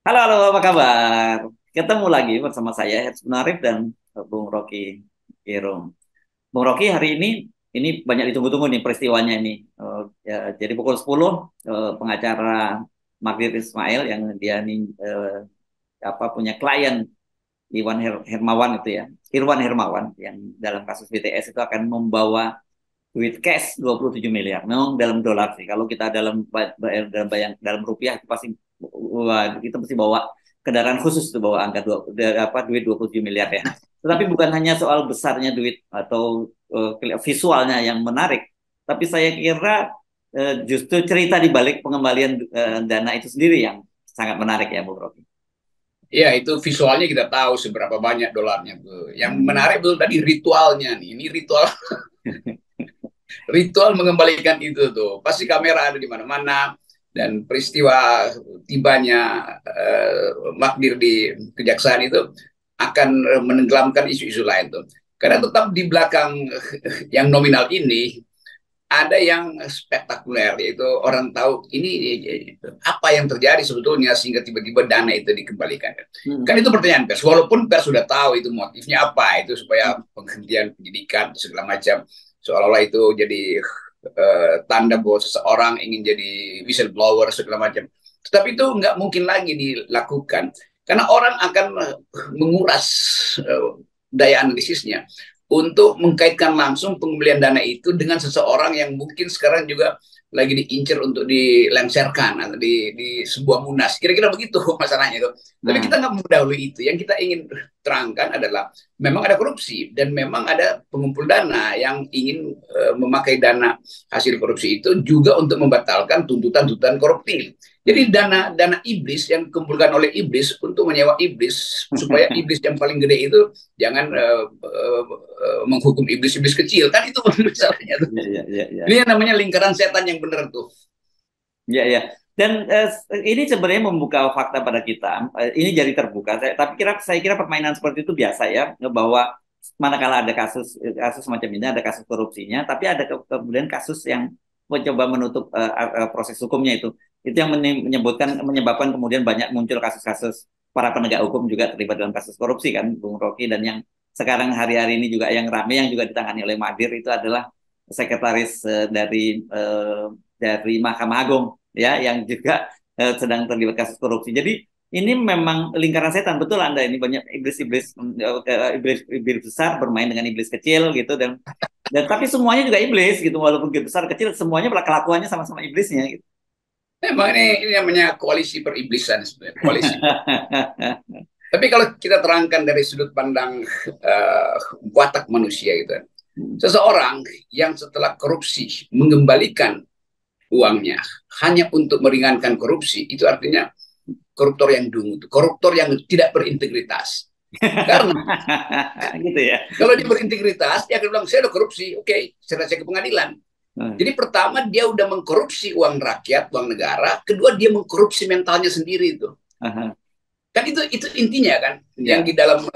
Halo, halo, apa kabar? Ketemu lagi bersama saya, Hersman Munarif dan Bung Rocky Gerung. Bung Rocky, hari ini banyak ditunggu-tunggu nih peristiwanya ini. Ya, jadi pukul 10, pengacara Magdir Ismail yang dia nih punya klien Hermawan itu ya, Irwan Hermawan yang dalam kasus BTS itu akan membawa duit cash 27 miliar. Memang dalam dolar sih. Kalau kita dalam rupiah itu pasti wah, kita mesti bawa kendaraan khusus tuh bawa angka duit 27 miliar ya. Tetapi bukan hanya soal besarnya duit atau visualnya yang menarik, tapi saya kira justru cerita di balik pengembalian dana itu sendiri yang sangat menarik ya, Bu Rocky. Ya, itu visualnya kita tahu seberapa banyak dolarnya tuh. Yang Hmm. menarik betul tadi ritualnya nih. Ini ritual ritual mengembalikan itu tuh. Pasti kamera ada di mana-mana dan peristiwa tibanya Magdir di kejaksaan itu akan menenggelamkan isu-isu lain tuh. Karena Hmm. tetap di belakang yang nominal ini ada yang spektakuler, yaitu orang tahu ini apa yang terjadi sebetulnya sehingga tiba-tiba dana itu dikembalikan. Hmm. Kan itu pertanyaan pers. Walaupun pers sudah tahu itu motifnya apa, itu supaya Hmm. penghentian penyidikan segala macam, seolah-olah itu jadi tanda bahwa seseorang ingin jadi whistleblower segala macam. Tetapi itu nggak mungkin lagi dilakukan karena orang akan menguras daya analisisnya untuk mengkaitkan langsung pengembalian dana itu dengan seseorang yang mungkin sekarang juga lagi diincar untuk dilengsarkan atau di sebuah munas. Kira-kira begitu masalahnya itu. Tapi Nah, kita nggak mendahului itu. Yang kita ingin terangkan adalah memang ada korupsi dan memang ada pengumpul dana yang ingin memakai dana hasil korupsi itu juga untuk membatalkan tuntutan-tuntutan koruptif. Jadi dana dana iblis yang dikumpulkan oleh iblis untuk menyewa iblis supaya iblis yang paling gede itu jangan menghukum iblis-iblis kecil kan itu misalnya tuh. ya, ya, ya, ya. Ini yang namanya lingkaran setan yang benar tuh. Ya, ya. Dan ini sebenarnya membuka fakta pada kita. Ini jadi terbuka. Saya kira permainan seperti itu biasa ya, bahwa manakala ada kasus semacam ini, ada kasus korupsinya, tapi ada kemudian kasus yang mencoba menutup proses hukumnya itu. Itu yang menyebabkan kemudian banyak muncul kasus-kasus para penegak hukum juga terlibat dalam kasus korupsi kan, Bung Rocky. Dan yang sekarang hari-hari ini juga yang ramai yang juga ditangani oleh Magdir itu adalah sekretaris dari Mahkamah Agung ya yang juga sedang terlibat kasus korupsi. Jadi ini memang lingkaran setan, betul Anda, ini banyak iblis besar bermain dengan iblis kecil gitu. Dan tapi semuanya juga iblis gitu, walaupun besar kecil semuanya kelakuannya sama-sama iblisnya gitu. Memang ini namanya koalisi periblisan sebenarnya, koalisi. Tapi kalau kita terangkan dari sudut pandang watak manusia gitu, seseorang yang setelah korupsi mengembalikan uangnya hanya untuk meringankan korupsi, itu artinya koruptor yang dungu, koruptor yang tidak berintegritas. Karena Gitu ya. kalau dia berintegritas, dia akan bilang, saya udah korupsi, oke, saya ke pengadilan. Jadi pertama dia udah mengkorupsi uang rakyat, uang negara. Kedua dia mengkorupsi mentalnya sendiri itu. Kan itu intinya kan, yang Ya. di dalam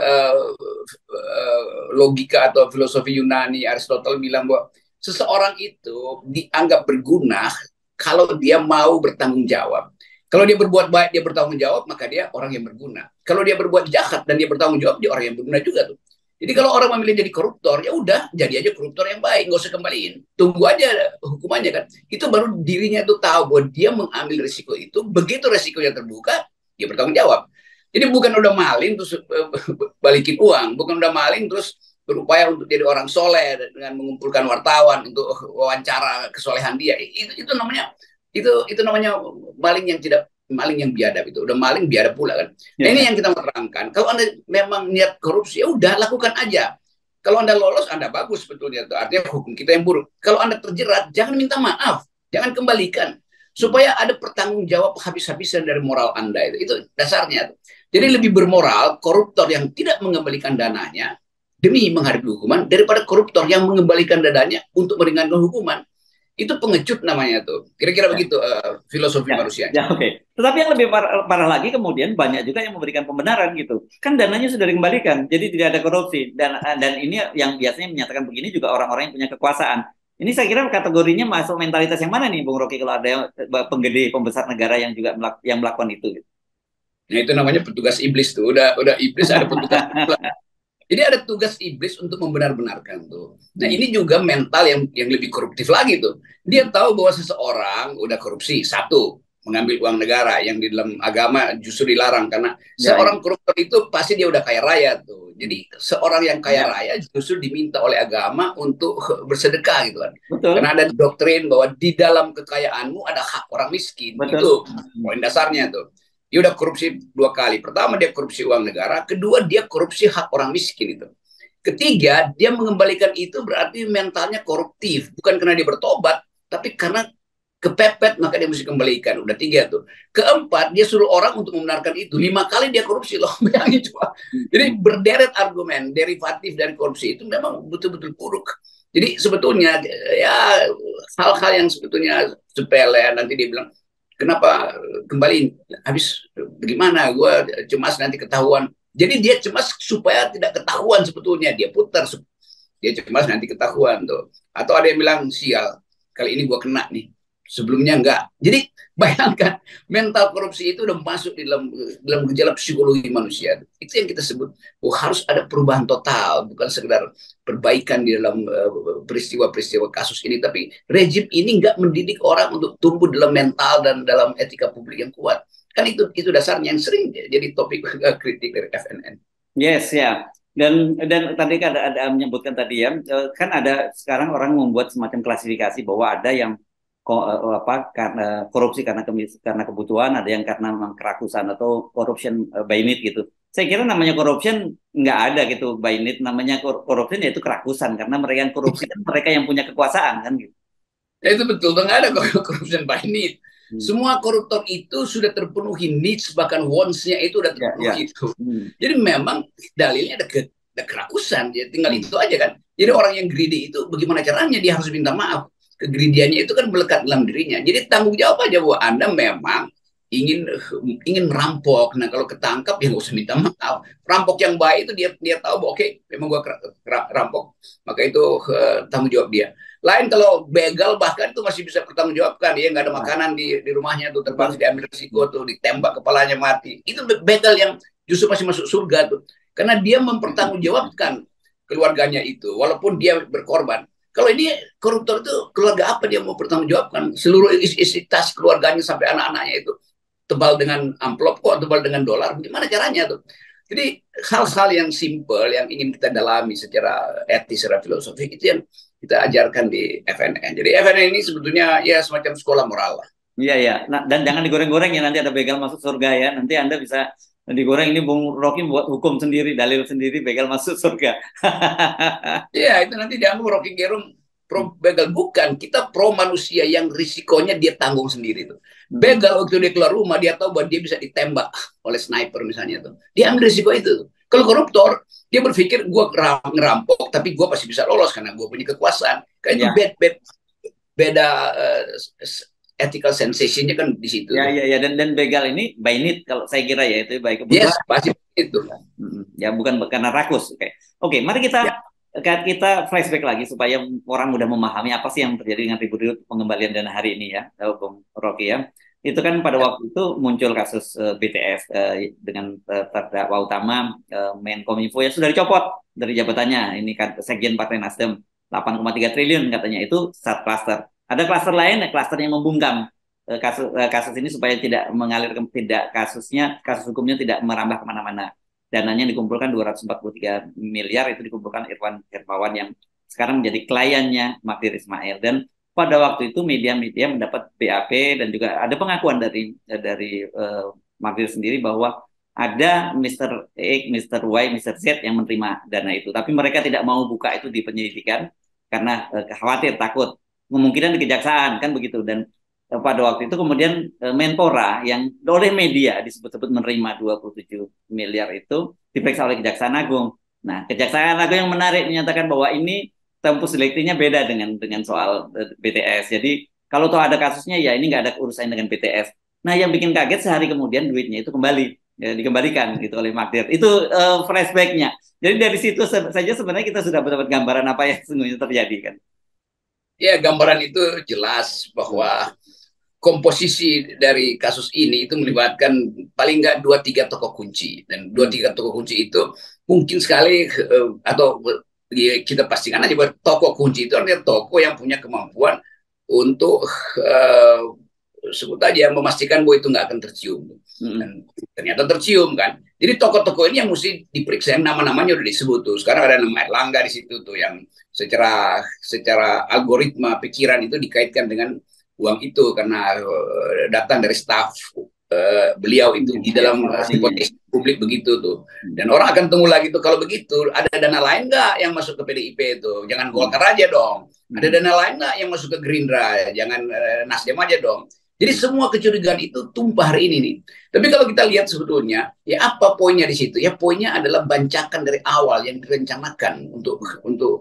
logika atau filosofi Yunani Aristotle bilang bahwa seseorang itu dianggap berguna kalau dia mau bertanggung jawab. Kalau dia berbuat baik, dia bertanggung jawab, maka dia orang yang berguna. Kalau dia berbuat jahat dan dia bertanggung jawab, dia orang yang berguna juga tuh. Jadi kalau orang memilih jadi koruptor, ya udah jadi aja koruptor yang baik, nggak usah kembaliin. Tunggu aja hukumannya kan. Itu baru dirinya tuh tahu bahwa dia mengambil risiko itu. Begitu risikonya terbuka, dia bertanggung jawab. Jadi bukan udah maling terus balikin uang, bukan udah maling terus berupaya untuk jadi orang soleh dengan mengumpulkan wartawan untuk wawancara kesolehan dia. Itu namanya itu namanya maling yang tidak maling yang biadab itu. Udah maling biadab pula kan. Nah ini Ya. yang kita mau terangkan. Kalau Anda memang niat korupsi, ya udah lakukan aja. Kalau Anda lolos, Anda bagus sebetulnya. Artinya hukum kita yang buruk. Kalau Anda terjerat, jangan minta maaf. Jangan kembalikan. Supaya ada pertanggung jawab habis-habisan dari moral Anda. Itu dasarnya. Jadi lebih bermoral koruptor yang tidak mengembalikan dananya demi menghadapi hukuman daripada koruptor yang mengembalikan dananya untuk meringankan hukuman. Itu pengecut namanya tuh. Kira-kira Ya. begitu filosofi Ya, manusianya. ya, oke. Tetapi yang lebih parah lagi kemudian banyak juga yang memberikan pembenaran gitu. Kan dananya sudah dikembalikan, jadi tidak ada korupsi. Dan ini yang biasanya menyatakan begini juga orang-orang yang punya kekuasaan. Ini saya kira kategorinya masuk mentalitas yang mana nih, Bung Rocky, kalau ada yang penggede, pembesar negara yang juga yang melakukan itu gitu. Nah, itu namanya petugas iblis tuh. Udah iblis ada petugas. Jadi ada tugas iblis untuk membenar-benarkan tuh. Nah, Hmm. ini juga mental yang lebih koruptif lagi tuh. Dia tahu bahwa seseorang udah korupsi. Satu, mengambil uang negara yang di dalam agama justru dilarang karena Ya, ya. seorang koruptor itu pasti dia udah kaya raya tuh. Hmm. Jadi seorang yang kaya Ya, raya justru diminta oleh agama untuk bersedekah gitu kan. Karena betul, ada doktrin bahwa di dalam kekayaanmu ada hak orang miskin. betul. Itu poin dasarnya tuh. Dia udah korupsi 2 kali. Pertama dia korupsi uang negara, kedua dia korupsi hak orang miskin itu. Ketiga, dia mengembalikan itu berarti mentalnya koruptif, bukan karena dia bertobat, tapi karena kepepet maka dia mesti kembalikan. Udah 3 tuh. Keempat, dia suruh orang untuk membenarkan itu. 5 kali dia korupsi loh, bayangin coba. Jadi Hmm. berderet argumen derivatif dari korupsi itu memang betul-betul buruk. Jadi sebetulnya ya hal-hal yang sebetulnya sepele nanti dia bilang kenapa kembali habis bagaimana gue cemas nanti ketahuan. Jadi dia cemas supaya tidak ketahuan sebetulnya dia putar, dia cemas nanti ketahuan tuh. Atau ada yang bilang sial kali ini gue kena nih, sebelumnya enggak. Jadi bayangkan mental korupsi itu udah masuk di dalam gejala psikologi manusia. Itu yang kita sebut harus ada perubahan total, bukan sekedar perbaikan di dalam peristiwa-peristiwa kasus ini, tapi rejim ini nggak mendidik orang untuk tumbuh dalam mental dan dalam etika publik yang kuat. Kan itu dasarnya yang sering jadi topik kritik dari FNN. Yes, ya. Dan tadi kan ada menyebutkan tadi ya, kan ada sekarang orang membuat semacam klasifikasi bahwa ada yang apa karena korupsi karena kebutuhan, ada yang karena memang kerakusan atau corruption by need gitu. Saya kira namanya corruption nggak ada gitu by need, namanya corruption yaitu kerakusan karena mereka yang korupsi kan mereka yang punya kekuasaan kan gitu. Ya, itu betul, nggak ada corruption by need. Hmm. Semua koruptor itu sudah terpenuhi needs, bahkan wants-nya itu udah Ya, ya. terpenuhi itu. Hmm. Jadi memang dalilnya ada kerakusan, ya tinggal Hmm. itu aja kan. Jadi orang yang greedy itu bagaimana caranya dia harus minta maaf. Kegridiannya itu kan melekat dalam dirinya. Jadi tanggung jawab aja bahwa Anda memang ingin ingin merampok. Nah kalau ketangkap ya nggak usah minta maaf. Rampok yang baik itu dia tahu bahwa oke, memang gua rampok, maka itu tanggung jawab dia. Lain kalau begal bahkan itu masih bisa pertanggungjawabkan, dia nggak ada Ya, makanan di rumahnya tuh, terpaksa betul. diambil risiko tuh, ditembak kepalanya mati. Itu begal yang justru masih masuk surga tuh, karena dia mempertanggungjawabkan keluarganya itu, walaupun dia berkorban. Kalau ini koruptor itu keluarga apa dia mau pertanggungjawabkan? Seluruh isi tas keluarganya sampai anak-anaknya itu tebal dengan amplop kok, tebal dengan dolar. Gimana caranya tuh? Jadi hal-hal yang simple yang ingin kita dalami secara etis, secara filosofi itu yang kita ajarkan di FNN. Jadi FNN ini sebetulnya ya semacam sekolah moral lah. Iya, ya. Nah, dan jangan digoreng-goreng ya, nanti ada begal masuk surga ya. Nanti Anda bisa digoreng, ini Bung Rocky buat hukum sendiri, dalil sendiri, begal masuk surga. Ya itu nanti dianggap Rocky Gerung pro begal, bukan, kita pro manusia yang risikonya dia tanggung sendiri tuh. Hmm. Begal waktu dia keluar rumah dia tahu bahwa dia bisa ditembak oleh sniper misalnya tuh. Dia ambil risiko itu. Kalau koruptor dia berpikir gue ngerampok tapi gue pasti bisa lolos karena gue punya kekuasaan. Kayak itu Ya, beda ethical sensation-nya kan di situ ya, tuh. ya, ya. Dan begal ini by need kalau saya kira ya itu baik Yes, kebutuhan. pasti itu. Ya bukan karena rakus. Oke, oke. Mari kita Ya, kita flashback lagi supaya orang mudah memahami apa sih yang terjadi dengan ribut-ribut pengembalian dana hari ini ya, Bung Rocky ya. Itu kan pada ya. waktu itu muncul kasus BTS dengan terdakwa utama Menkominfo yang sudah dicopot dari jabatannya. Ini kan Sekjen Partai Nasdem 8,3 triliun katanya itu satu klaster. Ada klaster lain, klaster yang membungkam kasus ini supaya tidak mengalir tidak kasus hukumnya tidak merambah kemana-mana. Dananya dikumpulkan 243 miliar itu dikumpulkan Irwan Hermawan yang sekarang menjadi kliennya Magdir Ismail. Dan pada waktu itu media-media mendapat BAP dan juga ada pengakuan dari Magdir sendiri bahwa ada Mr. X, Mr. Y, Mr. Z yang menerima dana itu. Tapi mereka tidak mau buka itu di penyelidikan karena khawatir, takut. Kemungkinan di kejaksaan, kan begitu. Dan pada waktu itu kemudian Menpora yang oleh media disebut-sebut menerima 27 miliar itu diperiksa oleh Kejaksaan Agung. Nah, Kejaksaan Agung yang menarik menyatakan bahwa ini tempus deliktinya beda dengan soal BTS. Jadi kalau toh ada kasusnya ya ini nggak ada urusan dengan BTS. Nah, yang bikin kaget sehari kemudian duitnya itu kembali ya, dikembalikan gitu oleh Magdir. Itu flashbacknya. Jadi dari situ saja sebenarnya kita sudah mendapat gambaran apa yang sesungguhnya terjadi kan. Ya, gambaran itu jelas bahwa komposisi dari kasus ini itu melibatkan paling nggak 2-3 tokoh kunci, dan 2-3 tokoh kunci itu mungkin sekali atau ya, kita pastikan aja bahwa tokoh kunci itu artinya tokoh yang punya kemampuan untuk sebut aja memastikan bahwa itu nggak akan tercium, dan ternyata tercium kan. Jadi tokoh-tokoh ini yang mesti diperiksa, yang nama-namanya udah disebut tuh. Sekarang ada nama Erlangga di situ tuh yang secara algoritma pikiran itu dikaitkan dengan uang itu karena datang dari staf beliau itu di dalam hipotesis publik begitu tuh. Dan orang akan tunggu lagi tuh, kalau begitu ada dana lain nggak yang masuk ke PDIP itu? Jangan Golkar aja dong. Ada dana lain nggak yang masuk ke Gerindra? Jangan Nasdem aja dong. Jadi semua kecurigaan itu tumpah hari ini nih. Tapi kalau kita lihat sebetulnya, ya apa poinnya di situ? Ya poinnya adalah bancakan dari awal yang direncanakan untuk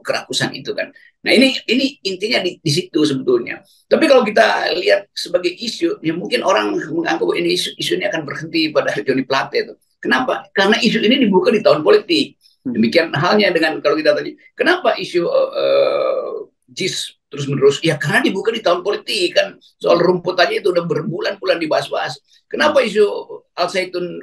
kerakusan itu kan. Nah ini intinya di situ sebetulnya. Tapi kalau kita lihat sebagai isu, ya mungkin orang menganggap ini isu ini akan berhenti pada Johnny Plate itu. Kenapa? Karena isu ini dibuka di tahun politik. Demikian halnya dengan kalau kita tadi, kenapa isu JIS terus menerus? Ya karena dibuka di tahun politik kan. Soal rumput aja itu udah berbulan-bulan dibahas-bahas. Kenapa isu Al Zaitun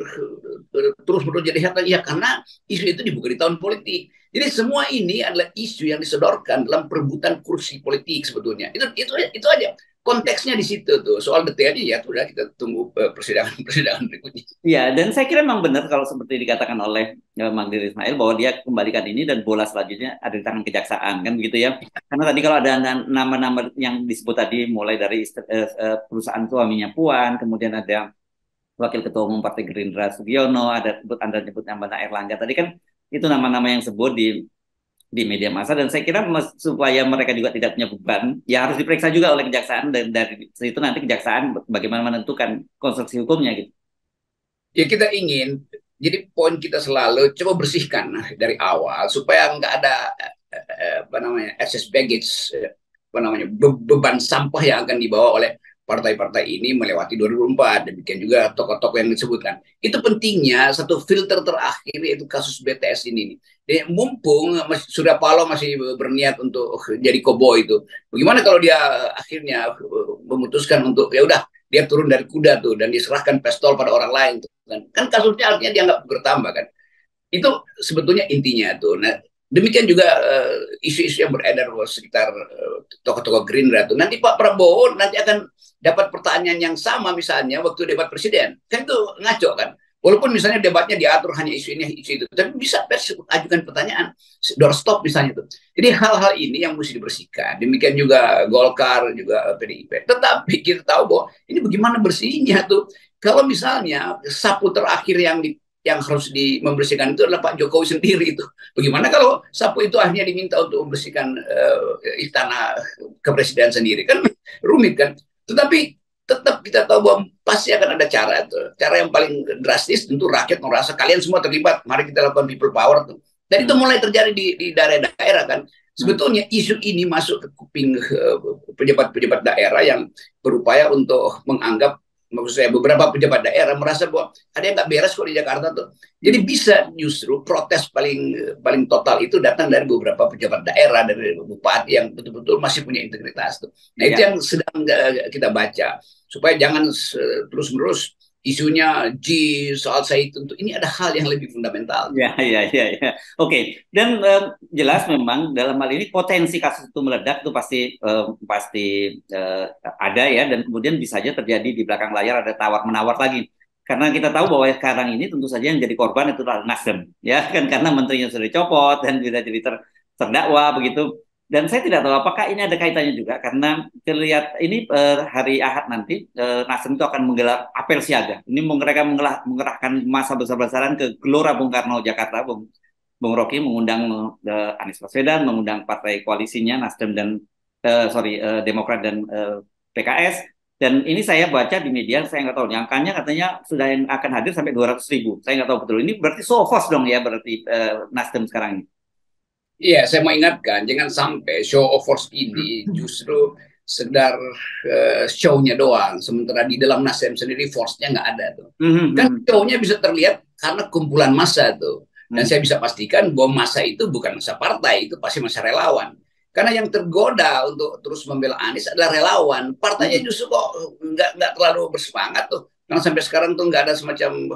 terus menerus jadi hatan? Ya karena isu itu dibuka di tahun politik. Jadi semua ini adalah isu yang disodorkan dalam perebutan kursi politik sebetulnya. Itu aja. Konteksnya di situ tuh. Soal detailnya ya sudah kita tunggu persidangan berikutnya. Ya, dan saya kira memang benar kalau seperti dikatakan oleh Magdir Ismail bahwa dia kembalikan ini dan bola selanjutnya ada di tangan kejaksaan kan begitu ya. Karena tadi kalau ada nama-nama yang disebut tadi mulai dari perusahaan suaminya Puan, kemudian ada Wakil Ketua Umum Partai Gerindra Sugiono, Anda nyebut nama Erlangga tadi kan, itu nama-nama yang sebut di media massa, dan saya kira supaya mereka juga tidak punya beban, ya harus diperiksa juga oleh kejaksaan, dan dari situ nanti kejaksaan bagaimana menentukan konstruksi hukumnya gitu. Ya kita ingin, jadi poin kita selalu coba bersihkan dari awal supaya nggak ada apa namanya excess baggage, apa namanya beban sampah yang akan dibawa oleh partai-partai ini melewati 2004. Demikian juga tokoh-tokoh yang disebutkan. Itu pentingnya satu filter terakhir yaitu kasus BTS ini. Jadi, mumpung Surya Paloh masih berniat untuk jadi koboi itu, bagaimana kalau dia akhirnya memutuskan untuk ya udah dia turun dari kuda tuh dan diserahkan pistol pada orang lain tuh kan kasusnya artinya dia nggak bertambah kan. Itu sebetulnya intinya tuh. Nah, demikian juga isu-isu yang beredar sekitar tokoh-tokoh Gerindra tuh. Nanti Pak Prabowo nanti akan dapat pertanyaan yang sama misalnya waktu debat presiden. Kan itu ngaco kan. Walaupun misalnya debatnya diatur hanya isu ini, isu itu. Tapi bisa pers ajukan pertanyaan. Doorstop misalnya tuh. Jadi hal-hal ini yang mesti dibersihkan. Demikian juga Golkar, juga PDIP. Tetapi kita tahu bahwa ini bagaimana bersihnya tuh. Kalau misalnya sapu terakhir yang harus membersihkan itu adalah Pak Jokowi sendiri itu. Bagaimana kalau sapu itu akhirnya diminta untuk membersihkan istana kepresidenan sendiri? Kan rumit kan. Tetapi tetap kita tahu bahwa pasti akan ada cara itu. Cara yang paling drastis tentu rakyat merasa kalian semua terlibat. Mari kita lakukan people power tuh. Dan itu mulai terjadi di daerah-daerah kan. Sebetulnya isu ini masuk ke kuping pejabat-pejabat daerah yang berupaya untuk menganggap, maksud saya beberapa pejabat daerah merasa bahwa ada yang nggak beres kok di Jakarta tuh. Jadi bisa justru protes paling total itu datang dari beberapa pejabat daerah, dari bupati yang betul-betul masih punya integritas tuh. Nah itu yang sedang kita baca supaya jangan terus-menerus isunya soal Zaitun tuh. Ini ada hal yang lebih fundamental. Ya. Oke. Dan jelas memang dalam hal ini potensi kasus itu meledak itu pasti ada ya, dan kemudian bisa saja terjadi di belakang layar ada tawar-menawar lagi. Karena kita tahu bahwa sekarang ini tentu saja yang jadi korban itu adalah Nasdem, ya kan, karena menterinya sudah dicopot dan tidak jadi terdakwa begitu. Dan saya tidak tahu apakah ini ada kaitannya juga, karena terlihat ini hari Ahad nanti Nasdem itu akan menggelar apel siaga. Ini mereka mengerahkan massa besar-besaran ke Gelora Bung Karno Jakarta. Bung Rocky mengundang Anies Baswedan, mengundang partai koalisinya Nasdem dan Demokrat dan PKS. Dan ini saya baca di media, saya nggak tahu, angkanya katanya sudah yang akan hadir sampai 200.000. Saya nggak tahu betul. Ini berarti show of force dong ya, berarti Nasdem sekarang ini. Iya, saya mau ingatkan, jangan sampai show of force ini justru sekedar show-nya doang, sementara di dalam Nasdem sendiri force-nya nggak ada tuh. Kan show-nya bisa terlihat karena kumpulan massa tuh. Dan saya bisa pastikan bahwa massa itu bukan massa partai, itu pasti massa relawan. Karena yang tergoda untuk terus membela Anies adalah relawan. Partainya Hmm. justru kok nggak terlalu bersemangat tuh. Karena sampai sekarang tuh nggak ada semacam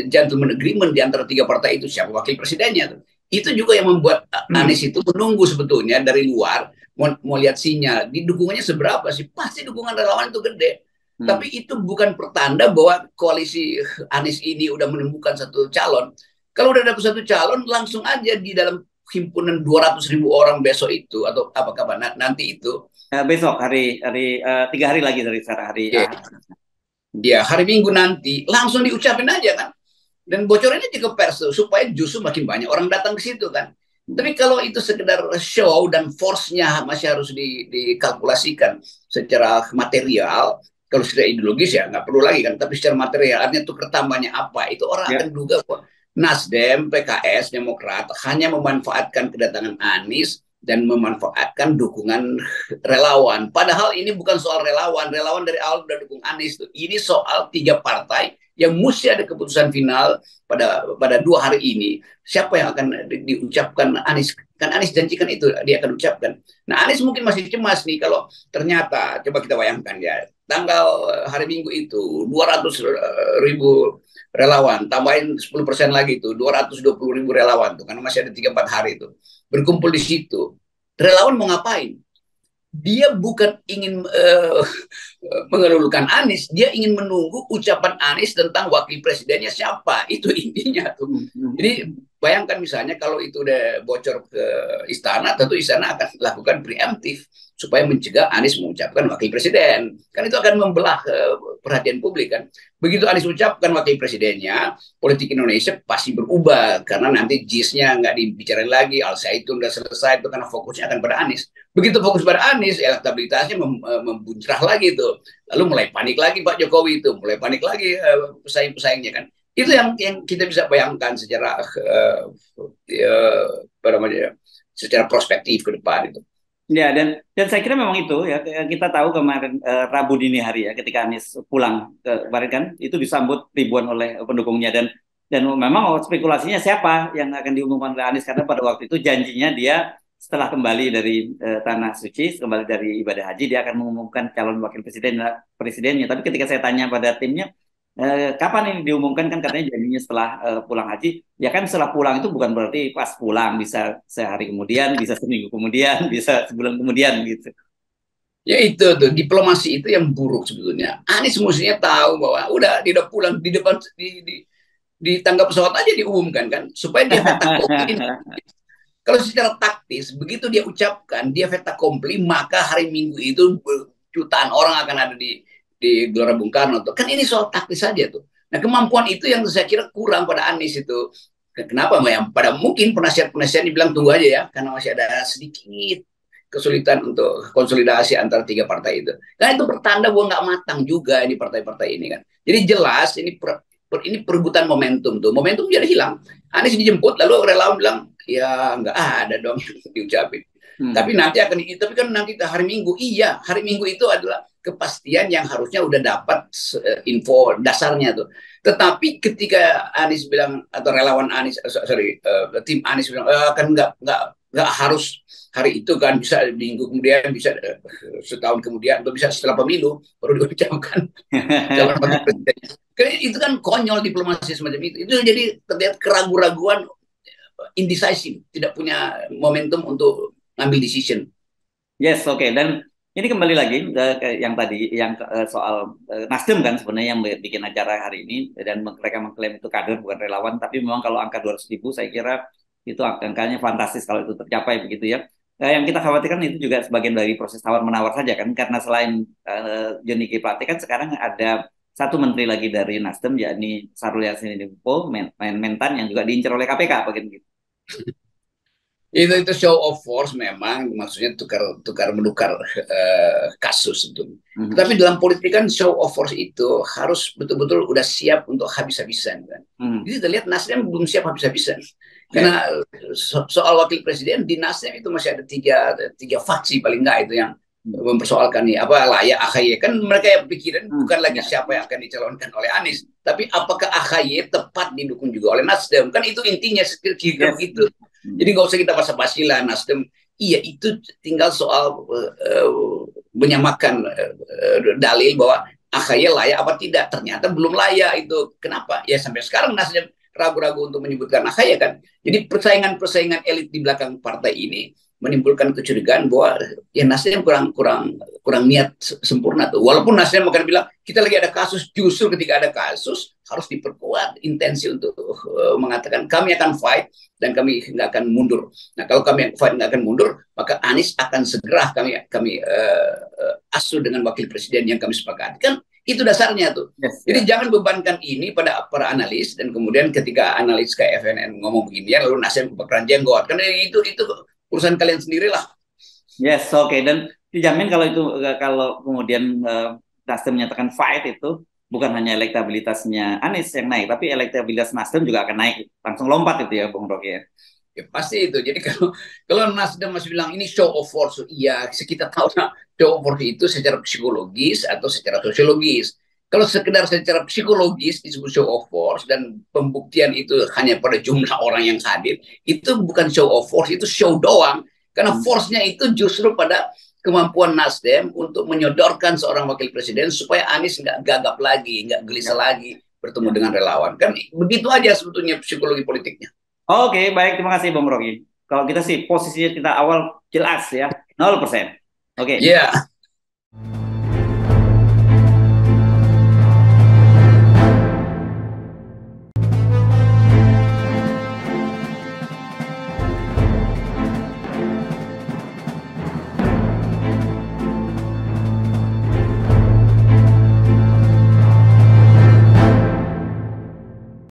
gentleman agreement di antara tiga partai itu siapa wakil presidennya tuh. Itu juga yang membuat Anies Hmm. itu menunggu sebetulnya dari luar mau lihat sinyal. Di dukungannya seberapa sih? Pasti dukungan relawan itu gede. Tapi Hmm. itu bukan pertanda bahwa koalisi Anies ini udah menemukan satu calon. Kalau udah dapet satu calon, langsung aja di dalam himpunan 200.000 orang besok itu atau apa kabar nanti itu Besok hari hari 3 hari lagi dari sekarang hari ya, Ahad. ya hari Minggu nanti langsung diucapin aja kan dan bocorannya ke pers tuh, supaya justru makin banyak orang datang ke situ kan. Hmm. Tapi kalau itu sekedar show dan force-nya masih harus dikalkulasikan secara material, kalau secara ideologis ya nggak perlu lagi kan. Tapi secara material, artinya itu tambahnya apa, itu orang akan Ya. duga kok. Nasdem, PKS, Demokrat hanya memanfaatkan kedatangan Anies dan memanfaatkan dukungan relawan. Padahal ini bukan soal relawan. Relawan dari awal udah dukung Anies tuh. Ini soal tiga partai yang mesti ada keputusan final pada 2 hari ini. Siapa yang akan diucapkan Anies? Kan Anies janjikan itu dia akan ucapkan. Nah Anies mungkin masih cemas nih kalau ternyata coba kita bayangkan ya tanggal hari Minggu itu 200.000 relawan tambahin 10% lagi itu 220.000 relawan tuh karena masih ada 3-4 hari itu berkumpul di situ. Relawan mau ngapain? Dia bukan ingin mengelulukan Anies, dia ingin menunggu ucapan Anies tentang wakil presidennya siapa. Itu intinya tuh. Hmm. Jadi Hmm. bayangkan misalnya kalau itu udah bocor ke istana, tentu istana akan lakukan preemptif supaya mencegah Anies mengucapkan wakil presiden. Kan itu akan membelah perhatian publik kan. Begitu Anies ucapkan wakil presidennya, politik Indonesia pasti berubah karena nanti JIS-nya nggak dibicarain lagi, Al Zaitun udah selesai itu karena fokusnya akan pada Anies. Begitu fokus pada Anies, elektabilitasnya membuncrah lagi tuh. Lalu mulai panik lagi Pak Jokowi itu, mulai panik lagi pesaing-pesaingnya kan. Itu yang kita bisa bayangkan secara apa namanya, secara prospektif ke depan itu. Ya, dan saya kira memang itu ya, kita tahu kemarin Rabu dini hari ya ketika Anies pulang kemarin kan itu disambut ribuan oleh pendukungnya, dan memang spekulasinya siapa yang akan diumumkan oleh Anies karena pada waktu itu janjinya dia setelah kembali dari tanah suci, kembali dari ibadah haji, dia akan mengumumkan calon wakil presidennya. Tapi ketika saya tanya pada timnya, kapan ini diumumkan, kan katanya janjinya setelah pulang haji. Ya kan setelah pulang itu bukan berarti pas pulang, bisa sehari kemudian, bisa seminggu kemudian, bisa sebulan kemudian gitu. Ya itu tuh diplomasi itu yang buruk sebetulnya. Anies mestinya tahu bahwa udah dia udah pulang di depan di tangga pesawat aja diumumkan kan supaya dia feta kompli. Kalau secara taktis begitu dia ucapkan dia feta kompli maka hari Minggu itu jutaan orang akan ada di Gelora Bung Karno tuh. Kan ini soal taktis saja tuh. Nah kemampuan itu yang saya kira kurang pada Anies itu. Kenapa? Yang pada mungkin penasihat-penasihat dibilang tunggu aja ya karena masih ada sedikit kesulitan untuk konsolidasi antara tiga partai itu. Karena itu pertanda bahwa nggak matang juga ini partai-partai ini kan. Jadi jelas ini perebutan momentum tuh. Momentum jadi hilang. Anies dijemput lalu relawan bilang ya nggak ada dong diucapin. Hmm. Tapi kan nanti hari Minggu. Iya, hari Minggu itu adalah kepastian yang harusnya udah dapat info dasarnya tuh. Tetapi ketika Anies bilang atau relawan Anies, tim Anies bilang kan nggak harus hari itu kan bisa minggu kemudian bisa setahun kemudian atau bisa setelah pemilu baru diucapkan calon wakil presiden. Itu kan konyol diplomasi semacam itu. Itu jadi terlihat keraguan-raguan indecisive, tidak punya momentum untuk ngambil decision. Yes, oke. Dan ini kembali lagi ke yang tadi, yang soal Nasdem kan sebenarnya yang bikin acara hari ini, dan mereka mengklaim itu kader bukan relawan, tapi memang kalau angka 200.000 saya kira itu angkanya fantastis kalau itu tercapai begitu ya. Yang kita khawatirkan itu juga sebagian dari proses tawar-menawar saja kan, karena selain Johnny G. Plate kan sekarang ada satu menteri lagi dari Nasdem, yakni Syahrul Yassin Limpo, Mentan, yang juga diincar oleh KPK begitu. Itu show of force memang maksudnya tukar menukar kasus itu. Mhm. Tapi dalam politik kan show of force itu harus betul-betul udah siap untuk habis-habisan kan. Mhm. Jadi kita lihat Nasdem belum siap habis-habisan. Yes. Karena soal wakil presiden di Nasdem itu masih ada tiga faksi paling nggak itu yang mempersoalkan nih apa layak AHY kan mereka yang pikiran bukan lagi Ya. siapa yang akan dicalonkan oleh Anies tapi apakah AHY tepat didukung juga oleh Nasdem kan itu intinya kira-kira Yes. begitu. Jadi nggak usah kita basa-basi lah Nasdem Iya, itu tinggal soal menyamakan dalil bahwa AHY layak apa tidak. Ternyata belum layak itu. Kenapa? Ya sampai sekarang Nasdem ragu-ragu untuk menyebutkan AHY kan. Jadi persaingan-persaingan elit di belakang partai ini menimbulkan kecurigaan bahwa ya Nasdem kurang kurang kurang niat sempurna tuh. Walaupun Nasdem akan bilang kita lagi ada kasus, justru ketika ada kasus harus diperkuat intensi untuk mengatakan kami akan fight dan kami nggak akan mundur. Nah kalau kami fight nggak akan mundur, maka Anies akan segera kami asuh dengan wakil presiden yang kami sepakati. Kan itu dasarnya tuh. Yes, Jadi ya. jangan bebankan ini pada para analis dan kemudian ketika analis kayak FNN ngomong begini ya lalu Nasdem kebakaran jenggot. Karena itu urusan kalian sendirilah. Yes, oke. Dan dijamin kalau itu kalau kemudian Nasdem menyatakan fight itu bukan hanya elektabilitasnya Anies yang naik, tapi elektabilitas Nasdem juga akan naik, langsung lompat itu ya, Bung Rocky ya. Ya, pasti itu. Jadi kalau Nasdem masih bilang ini show of force, iya kita tahu nah, show of force itu secara psikologis atau secara sosiologis. Kalau sekedar secara psikologis disebut show of force dan pembuktian itu hanya pada jumlah orang yang hadir, itu bukan show of force, itu show doang. Karena Hmm. force-nya itu justru pada kemampuan Nasdem untuk menyodorkan seorang wakil presiden supaya Anies nggak gagap lagi, nggak gelisah Ya, lagi bertemu ya. dengan relawan. Kan begitu aja sebetulnya psikologi politiknya. Oke, baik, terima kasih Bung Rocky. Kalau kita sih posisinya kita awal jelas ya, 0%. Oke. Iya. Yeah.